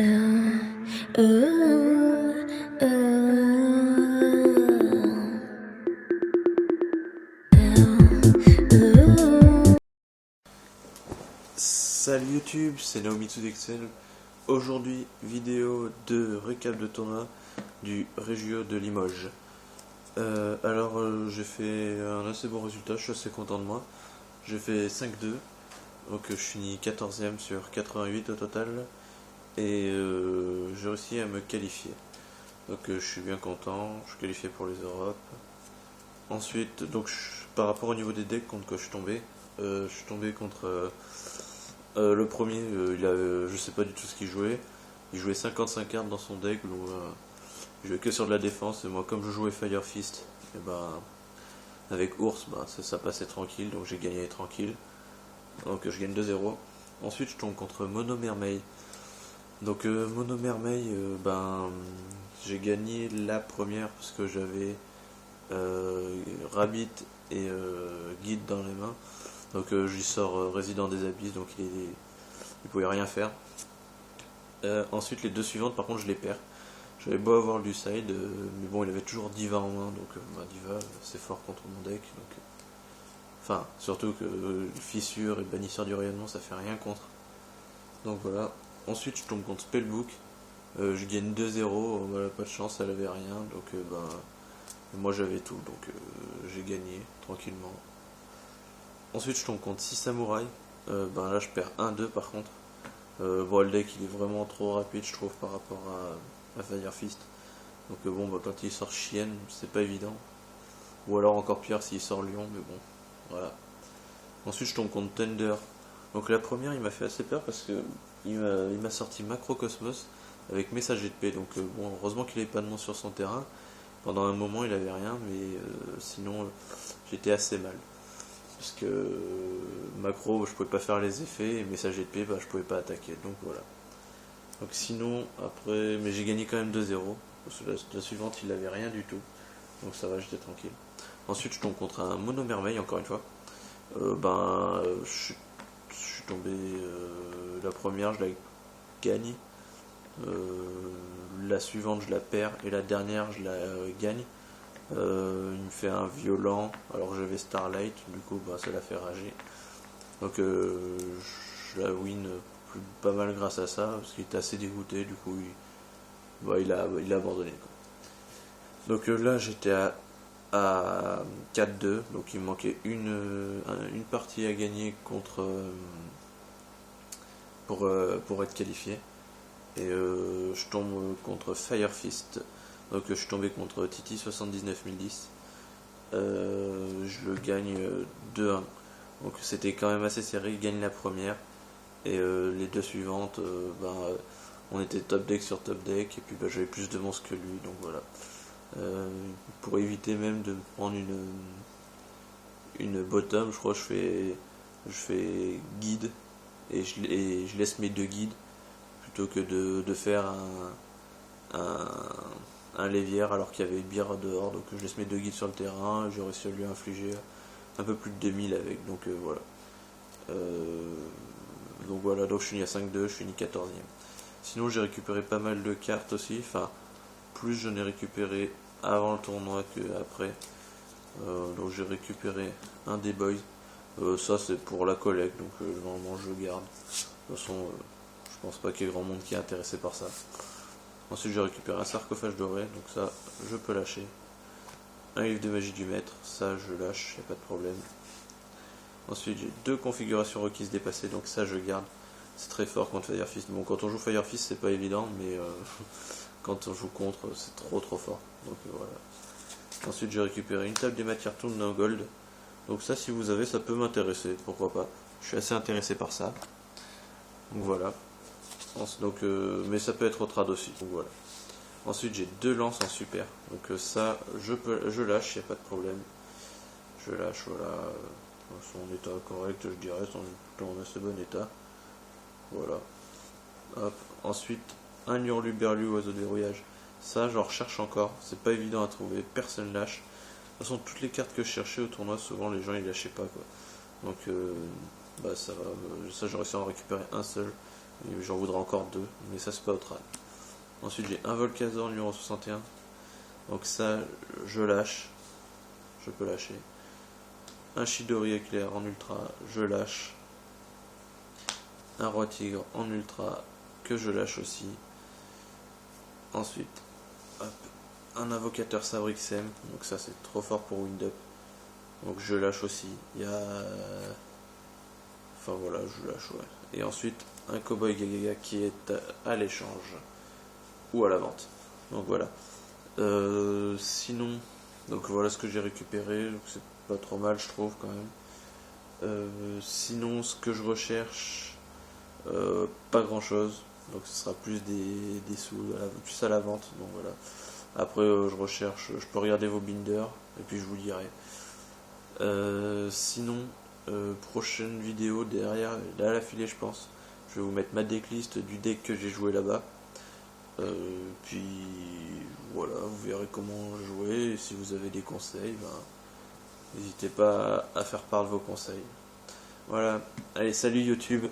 Euh, euh, Salut YouTube, c'est Naomitsu d'Excel. Aujourd'hui, vidéo de récap de tournoi du Regio de Limoges. J'ai fait un assez bon résultat, je suis assez content de moi. J'ai fait 5-2, donc je finis 14ème sur 88 au total. Et j'ai réussi à me qualifier. Donc je suis bien content, je suis qualifié pour les Europes. Ensuite, par rapport au niveau des decks contre quoi je suis tombé contre le premier, je sais pas du tout ce qu'il jouait. Il jouait 55 cartes dans son deck, donc il jouait que sur de la défense. Et moi, comme je jouais Fire Fist, et ben, avec Ours, ça passait tranquille, donc j'ai gagné tranquille. Donc je gagne 2-0. Ensuite, je tombe contre Mono Mermaid. Donc Mono Mermaid, j'ai gagné la première parce que j'avais Rabbit et Guide dans les mains. Donc je lui sors Résident des Abysses, donc il pouvait rien faire. Ensuite, les deux suivantes, par contre, je les perds. J'avais beau avoir le side, mais bon, il avait toujours Diva en main, donc Diva, c'est fort contre mon deck. Donc, enfin, surtout que Fissure et Bannisseur du rayonnement, ça fait rien contre. Donc voilà. Ensuite, je tombe contre Spellbook. Je gagne 2-0, voilà, pas de chance, elle avait rien, donc moi j'avais tout, donc j'ai gagné tranquillement. Ensuite, je tombe contre 6 samouraïs. Là, je perds 1-2 par contre. Le deck il est vraiment trop rapide, je trouve, par rapport à Fire Fist. Donc, quand il sort Chienne, c'est pas évident. Ou alors encore pire s'il sort Lion, mais bon, voilà. Ensuite, je tombe contre Thunder. Donc, la première, il m'a fait assez peur parce que il m'a sorti Macrocosmos avec Messager de paix. Donc, heureusement qu'il avait pas de nom sur son terrain. Pendant un moment, il avait rien, mais sinon, j'étais assez mal. Parce que macro, je pouvais pas faire les effets, et messager de paix, je pouvais pas attaquer. Donc voilà. Donc sinon, après, mais j'ai gagné quand même 2-0. Parce que la suivante, il avait rien du tout. Donc ça va, j'étais tranquille. Ensuite, je tombe contre un Mono Merveille, encore une fois. Je suis tombé. La première, je la gagne. La suivante, je la perds. Et la dernière, je la gagne. Il me fait un violent, alors que j'avais Starlight, du coup ça l'a fait rager. Donc je la win pas mal grâce à ça, parce qu'il était assez dégoûté, du coup il a abandonné. Quoi. Donc là j'étais à 4-2, donc il me manquait une partie à gagner pour être qualifié. Et je tombe contre Fire Fist. Donc je suis tombé contre Titi 79010. Je le gagne 2-1. Donc c'était quand même assez serré. Il gagne la première. Et les deux suivantes, on était top deck sur top deck. Et puis j'avais plus de monstres que lui. Donc voilà. Pour éviter même de me prendre une bottom, je crois que je fais guide. Et je laisse mes deux guides. Plutôt que de faire un Lévière alors qu'il y avait Bire dehors. Donc je laisse mes deux guides sur le terrain. J'ai réussi à lui infliger un peu plus de 2000 avec. Donc voilà. Donc je finis à 5-2, je finis 14ème. Sinon j'ai récupéré pas mal de cartes aussi. Enfin, plus j'en ai récupéré avant le tournoi que après. Donc j'ai récupéré un des boys. Ça c'est pour la collecte, donc normalement je le garde. De toute façon, je pense pas qu'il y ait grand monde qui est intéressé par ça. Ensuite j'ai récupéré un sarcophage doré, donc ça je peux lâcher. Un livre de magie du maître, ça je lâche, y a pas de problème. Ensuite j'ai deux configurations requises dépassées, donc ça je garde. C'est très fort contre Fire Fist. Bon, quand on joue Fire Fist c'est pas évident, mais quand on joue contre c'est trop fort. Donc voilà. Ensuite j'ai récupéré une table des matières tournes en gold. Donc ça si vous avez ça peut m'intéresser, pourquoi pas. Je suis assez intéressé par ça. Donc voilà. Mais ça peut être au trad aussi. Donc voilà. Ensuite j'ai deux lances en super. Donc ça je lâche, il n'y a pas de problème. Je lâche, voilà. Son état correct je dirais, plutôt en assez bon état. Voilà. Hop. Ensuite un Hurluberlu oiseau de verrouillage. Ça j'en recherche encore, c'est pas évident à trouver, personne lâche. De toute façon toutes les cartes que je cherchais au tournoi, souvent les gens ils lâchaient pas quoi. Donc ça va, ça j'ai réussi à en récupérer un seul. Et j'en voudrais encore 2, mais ça c'est pas au trad. Ensuite j'ai un Volcazor numéro 61. Donc ça je lâche. Je peux lâcher. Un Chidori éclair en ultra, je lâche. Un Roi Tigre en ultra que je lâche aussi. Ensuite, hop, un Invocateur Sabre XM, donc ça c'est trop fort pour Wind Up. Donc je lâche aussi. Il y a... Enfin voilà, je lâche, ouais. Et ensuite, un Cowboy Gagaga qui est à l'échange. Ou à la vente. Donc voilà. Sinon, donc voilà ce que j'ai récupéré. C'est pas trop mal, je trouve, quand même. Sinon, ce que je recherche, pas grand chose. Donc ce sera plus des sous, plus à la vente. Donc voilà. Après, je recherche, je peux regarder vos binders et puis je vous dirai. Sinon, prochaine vidéo derrière, à l'affilée, je pense. Je vais vous mettre ma decklist du deck que j'ai joué là-bas. Puis voilà, vous verrez comment jouer. Et si vous avez des conseils, n'hésitez pas à faire part de vos conseils. Voilà, allez, salut YouTube.